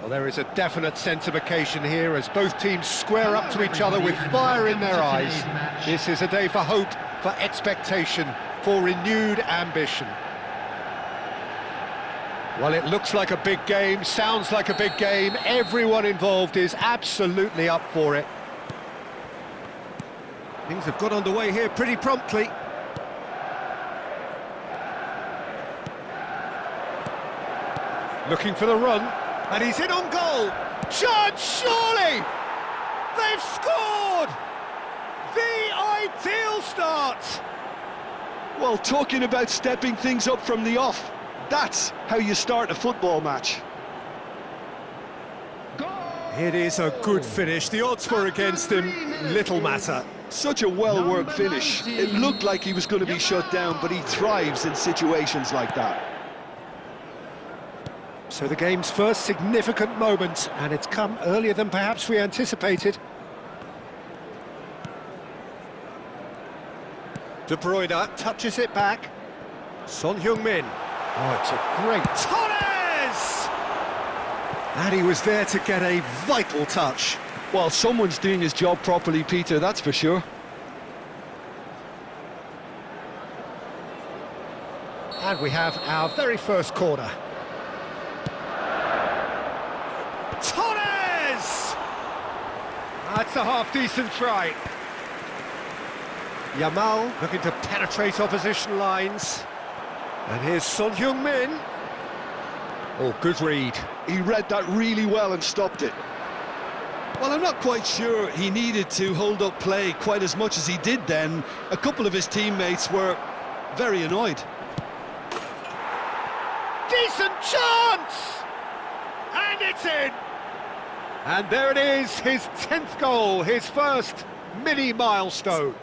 Well, there is a definite sense of occasion here as both teams square up to each other with fire in their eyes. This is a day for hope, for expectation, for renewed ambition. Well, it looks like a big game, sounds like a big game. Everyone involved is absolutely up for it. Things have got underway here pretty promptly. Looking for the run, and he's in on goal. Chance, surely! They've scored! The ideal start! Well, talking about stepping things up from the off, that's how you start a football match. It is a good finish. The odds were against him, little matter. Such a well-worked finish. It looked like he was going to be shut down, but he thrives in situations like that. So the game's first significant moment, and it's come earlier than perhaps we anticipated. De Bruyne touches it back. Son Heung-min. Oh, it's a great... Torres! And he was there to get a vital touch. Well, someone's doing his job properly, Peter, that's for sure. And we have our very first corner. Torres! That's a half-decent try. Yamal looking to penetrate opposition lines. And here's Son Heung-min. Oh, good read. He read that really well and stopped it. Well, I'm not quite sure he needed to hold up play quite as much as he did then. A couple of his teammates were very annoyed. Decent chance! And it's in! And there it is, his 10th goal, his first mini-milestone.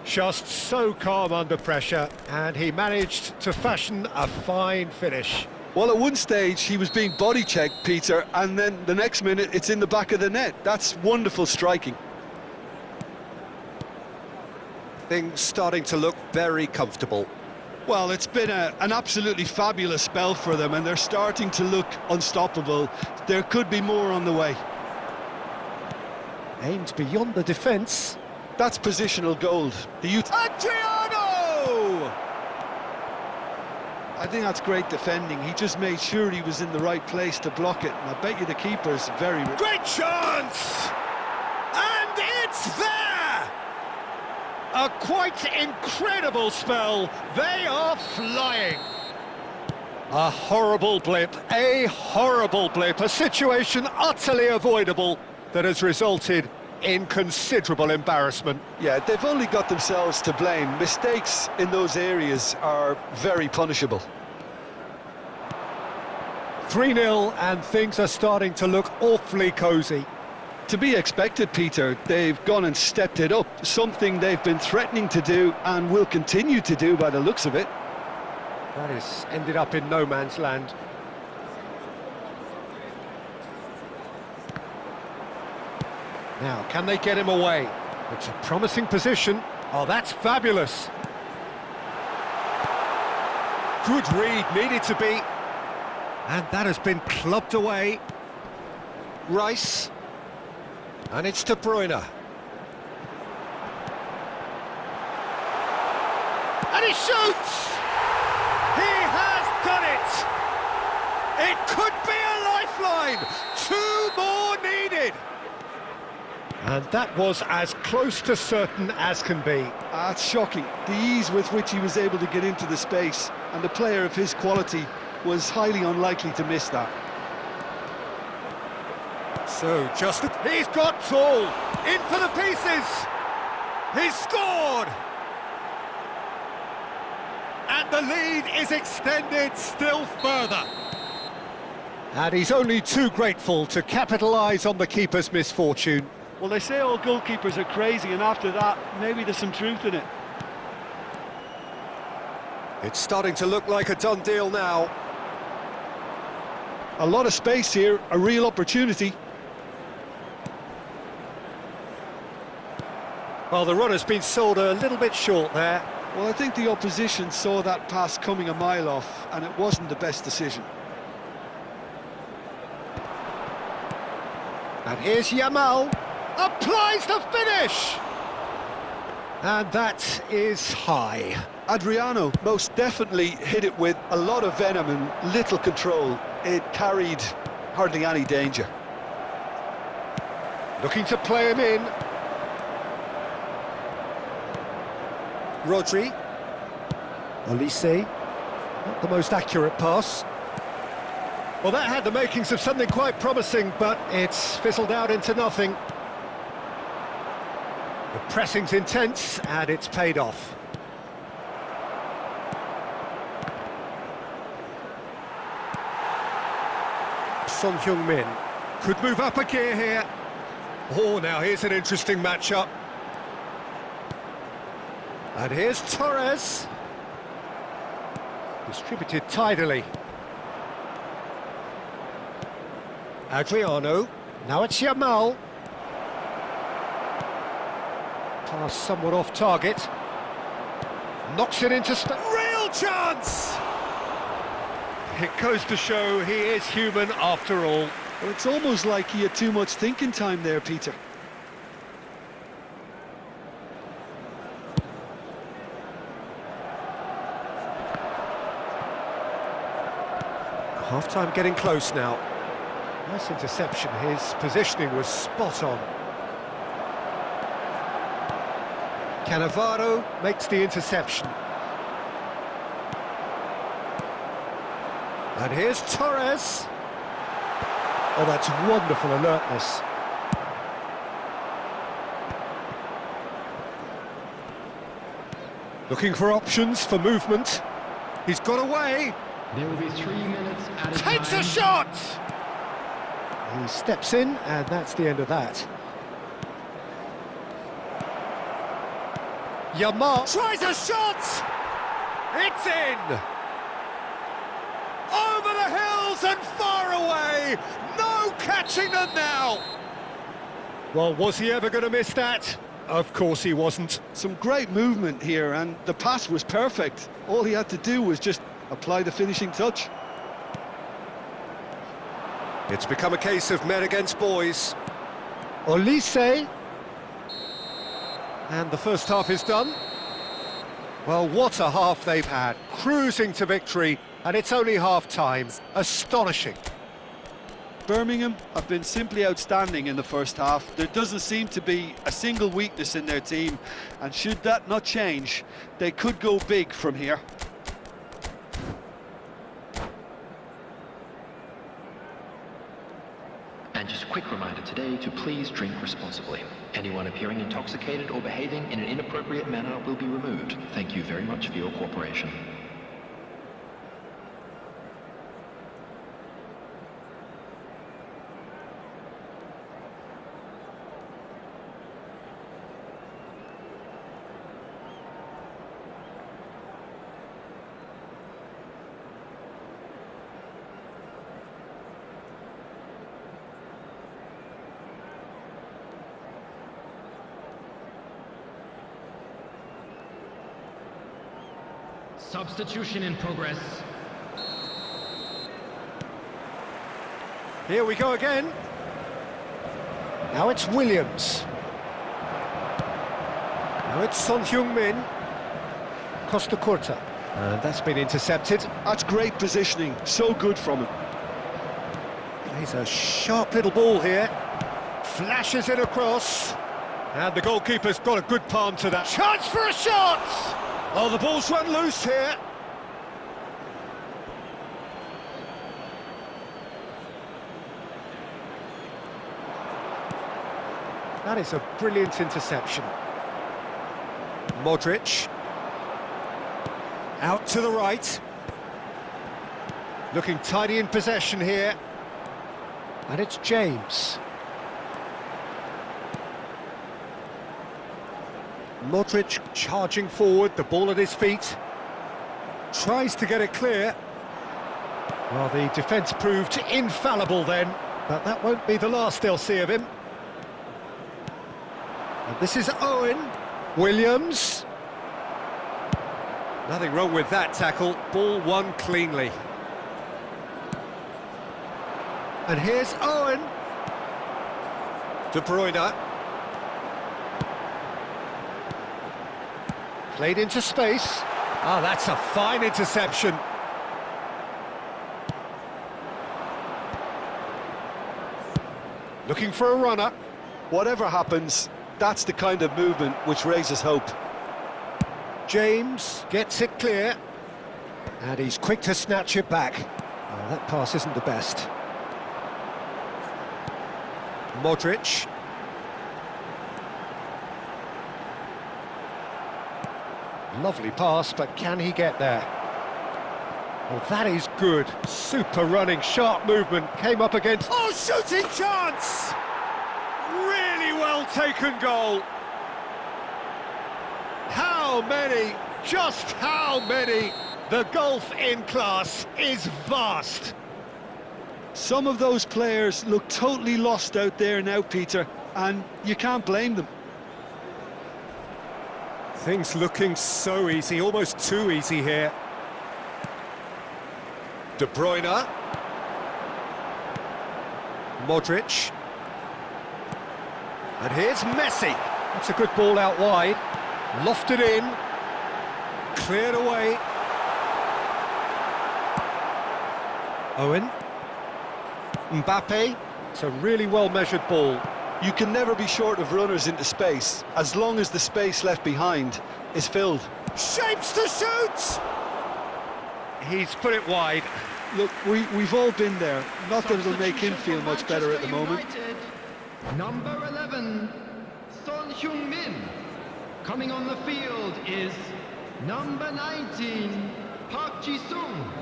Just so calm under pressure, and he managed to fashion a fine finish. Well, at one stage he was being body-checked, Peter, and then the next minute it's in the back of the net. That's wonderful striking. Things starting to look very comfortable. Well, it's been an absolutely fabulous spell for them, and they're starting to look unstoppable. There could be more on the way. Aimed beyond the defence. That's positional gold. The youth... Adriano! I think that's great defending. He just made sure he was in the right place to block it, and I bet you the keeper's very... Great chance! And it's there! A quite incredible spell. They are flying. A horrible blip, a situation utterly avoidable that has resulted in considerable embarrassment. Yeah, they've only got themselves to blame. Mistakes in those areas are very punishable. 3-0 and things are starting to look awfully cosy. To be expected, Peter. They've gone and stepped it up, something they've been threatening to do and will continue to do by the looks of it. That has ended up in no man's land. Now, can they get him away? It's a promising position. Oh, that's fabulous. Good read, needed to be. And that has been clubbed away. Rice. And it's De Bruyne. And he shoots! He has done it! It could be a lifeline! 2 more needed! And that was as close to certain as can be. That's shocking. The ease with which he was able to get into the space, and the player of his quality was highly unlikely to miss that. So, he's got tall, in for the pieces, he's scored! And the lead is extended still further. And he's only too grateful to capitalise on the keeper's misfortune. Well, they say all goalkeepers are crazy, and after that, maybe there's some truth in it. It's starting to look like a done deal now. A lot of space here, a real opportunity. Well, the run has been sold a little bit short there. Well, I think the opposition saw that pass coming a mile off, and it wasn't the best decision. And here's Yamal, applies the finish! And that is high. Adriano most definitely hit it with a lot of venom and little control. It carried hardly any danger. Looking to play him in. Rodri. Olise. Not the most accurate pass. Well, that had the makings of something quite promising, but it's fizzled out into nothing. The pressing's intense, and it's paid off. Son Heung-min could move up a gear here. Oh, now here's an interesting matchup. And here's Torres. Distributed tidily. Adriano. Now it's Yamal. Pass somewhat off target. Knocks it into space. Real chance! It goes to show he is human after all. Well, it's almost like he had too much thinking time there, Peter. Half-time getting close now. Nice interception, his positioning was spot on. Cannavaro makes the interception. And here's Torres. Oh, that's wonderful alertness. Looking for options for movement. He's got away. There will be 3 minutes at a Takes time. a shot! He steps in, and that's the end of that. Yamal tries a shot! It's in! Over the hills and far away! No catching them now! Well, was he ever going to miss that? Of course he wasn't. Some great movement here, and the pass was perfect. All he had to do was just apply the finishing touch. It's become a case of men against boys. Olise. And the first half is done. Well, what a half they've had. Cruising to victory, and it's only half-time. Astonishing. Birmingham have been simply outstanding in the first half. There doesn't seem to be a single weakness in their team, and should that not change, they could go big from here. And just a quick reminder today to please drink responsibly. Anyone appearing intoxicated or behaving in an inappropriate manner will be removed. Thank you very much for your cooperation. Substitution in progress. Here we go again. Now it's Williams. Now it's Son Heung-min. Costa Curta. And that's been intercepted. That's great positioning, so good from him. He's a sharp little ball here. Flashes it across. And the goalkeeper's got a good palm to that. Chance for a shot! Oh, the ball's run loose here. That is a brilliant interception. Modric. Out to the right. Looking tidy in possession here. And it's James. Modric charging forward, the ball at his feet. Tries to get it clear. Well, the defence proved infallible then, but that won't be the last they'll see of him. And this is Owen. Williams. Nothing wrong with that tackle. Ball won cleanly. And here's Owen. De Bruyne. Played into space. Ah, that's a fine interception. Looking for a runner. Whatever happens, that's the kind of movement which raises hope. James gets it clear. And he's quick to snatch it back. Oh, that pass isn't the best. Modric. Lovely pass, but can he get there? Well, that is good. Super running, sharp movement. Came up against... Oh, shooting chance! Really well taken goal. How many? Just how many? The gulf in class is vast. Some of those players look totally lost out there now, Peter, and you can't blame them. Things looking so easy, almost too easy here. De Bruyne. Modric. And here's Messi. That's a good ball out wide. Lofted in. Cleared away. Owen. Mbappe. It's a really well-measured ball. You can never be short of runners into space, as long as the space left behind is filled. Shapes to shoot! He's put it wide. Look, we've all been there. Not that it'll make him feel much better at the moment. Number 11, Son Heung-min. Coming on the field is number 19, Park Ji-sung.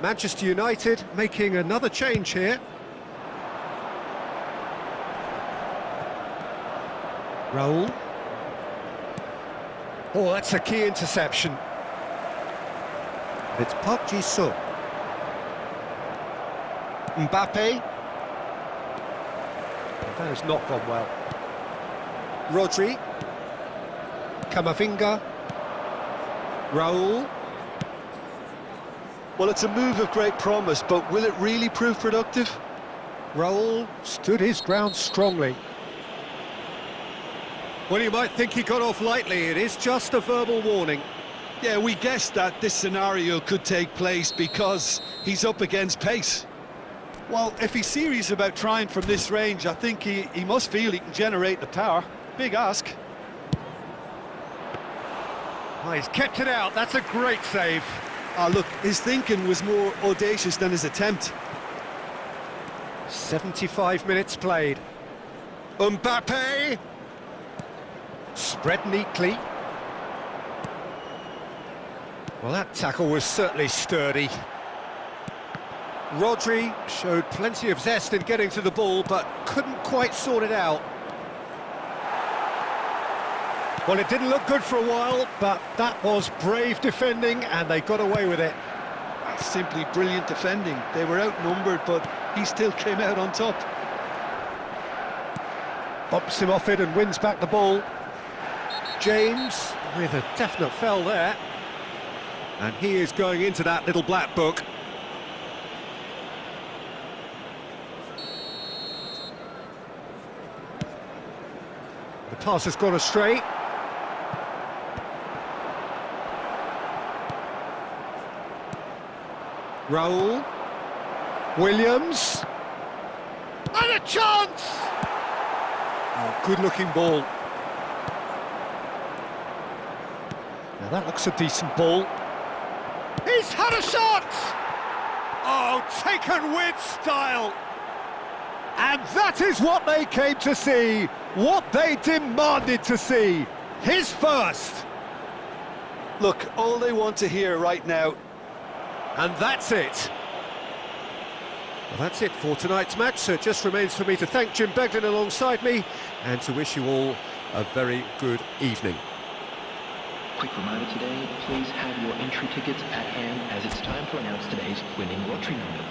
Manchester United making another change here. Raul. Oh, that's a key interception. It's Park Ji-sung. Mbappe. That has not gone well. Rodri. Camavinga. Raul. Well, it's a move of great promise, but will it really prove productive? Raul stood his ground strongly. Well, you might think he got off lightly. It is just a verbal warning. Yeah, we guessed that this scenario could take place because he's up against pace. Well, if he's serious about trying from this range, I think he must feel he can generate the power. Big ask. Oh, he's kept it out. That's a great save. Look, his thinking was more audacious than his attempt. 75 minutes played. Mbappe! Spread neatly. Well, that tackle was certainly sturdy. Rodri showed plenty of zest in getting to the ball, but couldn't quite sort it out. Well, it didn't look good for a while, but that was brave defending, and they got away with it. Simply brilliant defending. They were outnumbered, but he still came out on top. Bumps him off it and wins back the ball. James with a definite foul there. And he is going into that little black book. The pass has gone astray. Raul. Williams. And a chance! Oh, good-looking ball. Now that looks a decent ball. He's had a shot! Oh, taken with style. And that is what they came to see, what they demanded to see. His first. Look, all they want to hear right now. And that's it. Well, that's it for tonight's match, so it just remains for me to thank Jim Beglin alongside me and to wish you all a very good evening. Quick reminder today, please have your entry tickets at hand as it's time to announce today's winning lottery numbers.